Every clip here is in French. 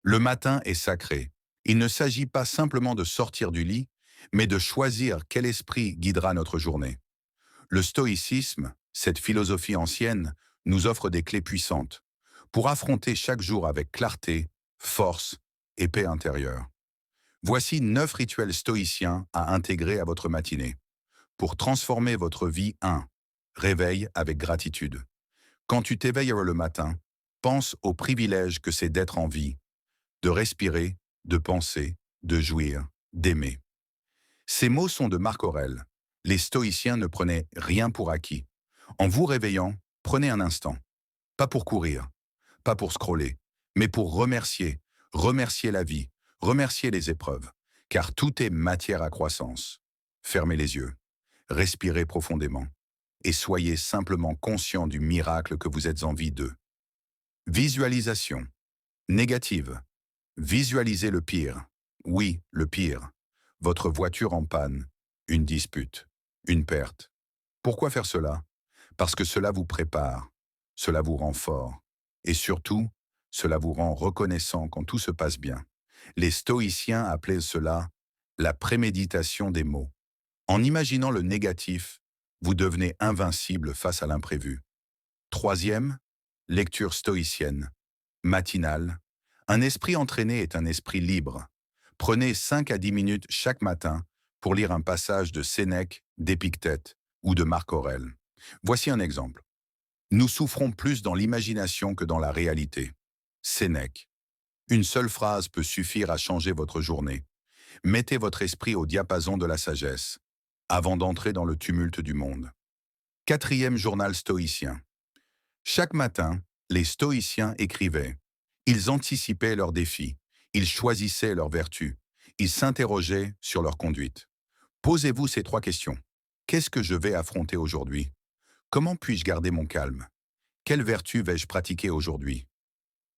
Le matin est sacré. Il ne s'agit pas simplement de sortir du lit, mais de choisir quel esprit guidera notre journée. Le stoïcisme, cette philosophie ancienne, nous offre des clés puissantes pour affronter chaque jour avec clarté, force et paix intérieure. Voici 9 rituels stoïciens à intégrer à votre matinée. Pour transformer votre vie 1. Réveil avec gratitude. Quand tu t'éveilles le matin, pense au privilège que c'est d'être en vie, de respirer, de penser, de jouir, d'aimer. Ces mots sont de Marc Aurèle. Les stoïciens ne prenaient rien pour acquis. En vous réveillant, prenez un instant. Pas pour courir, pas pour scroller, mais pour remercier la vie, remercier les épreuves, car tout est matière à croissance. Fermez les yeux, respirez profondément, et soyez simplement conscient du miracle que vous êtes en vie de. Visualisation. Négative. Visualisez le pire. Oui, le pire. Votre voiture en panne, une dispute, une perte. Pourquoi faire cela? Parce que cela vous prépare, cela vous rend fort, et surtout, cela vous rend reconnaissant quand tout se passe bien. Les stoïciens appelaient cela la préméditation des mots. En imaginant le négatif, vous devenez invincible face à l'imprévu. Troisième, lecture stoïcienne. Matinale. Un esprit entraîné est un esprit libre. Prenez 5 à 10 minutes chaque matin pour lire un passage de Sénèque, d'Épictète ou de Marc Aurèle. Voici un exemple. Nous souffrons plus dans l'imagination que dans la réalité. Sénèque. Une seule phrase peut suffire à changer votre journée. Mettez votre esprit au diapason de la sagesse, avant d'entrer dans le tumulte du monde. Quatrième journal stoïcien. Chaque matin, les stoïciens écrivaient. Ils anticipaient leurs défis, ils choisissaient leurs vertus, ils s'interrogeaient sur leur conduite. Posez-vous ces 3 questions. Qu'est-ce que je vais affronter aujourd'hui? Comment puis-je garder mon calme? Quelle vertu vais-je pratiquer aujourd'hui?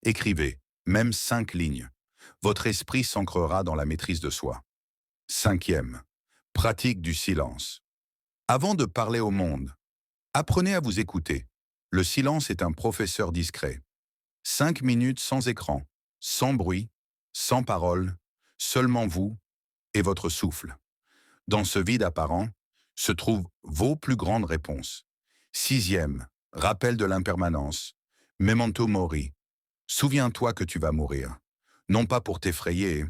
Écrivez, même 5 lignes. Votre esprit s'ancrera dans la maîtrise de soi. Cinquième, pratique du silence. Avant de parler au monde, apprenez à vous écouter. Le silence est un professeur discret. 5 minutes sans écran, sans bruit, sans parole, seulement vous et votre souffle. Dans ce vide apparent se trouvent vos plus grandes réponses. Sixième, rappel de l'impermanence. Memento mori. Souviens-toi que tu vas mourir. Non pas pour t'effrayer,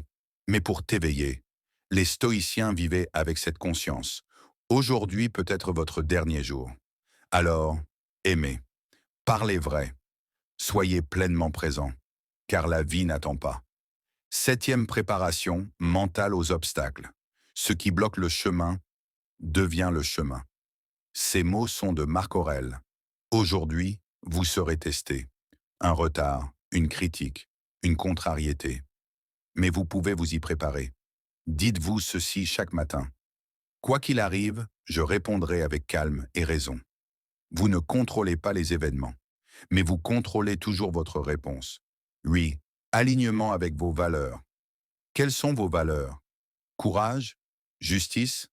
mais pour t'éveiller. Les stoïciens vivaient avec cette conscience. Aujourd'hui peut être votre dernier jour. Alors, aimez. Parlez vrai. Soyez pleinement présent, car la vie n'attend pas. Septième préparation, mentale aux obstacles. Ce qui bloque le chemin devient le chemin. Ces mots sont de Marc Aurèle. Aujourd'hui, vous serez testé. Un retard, une critique, une contrariété. Mais vous pouvez vous y préparer. Dites-vous ceci chaque matin. Quoi qu'il arrive, je répondrai avec calme et raison. Vous ne contrôlez pas les événements, mais vous contrôlez toujours votre réponse. Oui, alignement avec vos valeurs. Quelles sont vos valeurs? Courage, justice,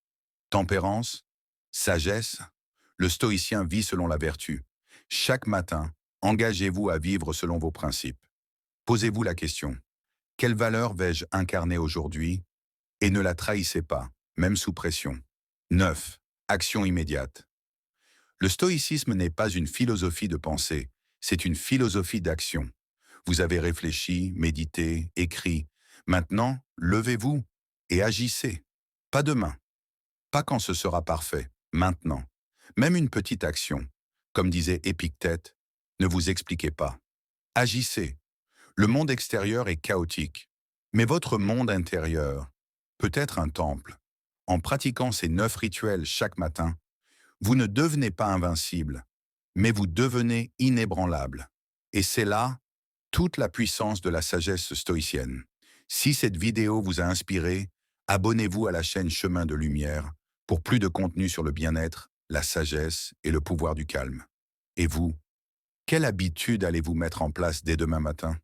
tempérance, sagesse. Le stoïcien vit selon la vertu. Chaque matin, engagez-vous à vivre selon vos principes. Posez-vous la question. Quelle valeur vais-je incarner aujourd'hui? Et ne la trahissez pas, même sous pression. 9. Action immédiate. Le stoïcisme n'est pas une philosophie de pensée, c'est une philosophie d'action. Vous avez réfléchi, médité, écrit. Maintenant, levez-vous et agissez. Pas demain, pas quand ce sera parfait, maintenant. Même une petite action, comme disait Épictète, ne vous expliquez pas. Agissez. Le monde extérieur est chaotique, mais votre monde intérieur peut être un temple. En pratiquant ces 9 rituels chaque matin, vous ne devenez pas invincible, mais vous devenez inébranlable. Et c'est là toute la puissance de la sagesse stoïcienne. Si cette vidéo vous a inspiré, abonnez-vous à la chaîne Chemin de Lumière pour plus de contenu sur le bien-être, la sagesse et le pouvoir du calme. Et vous, quelle habitude allez-vous mettre en place dès demain matin?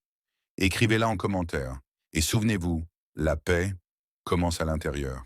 Écrivez-la en commentaire. Et souvenez-vous, la paix commence à l'intérieur.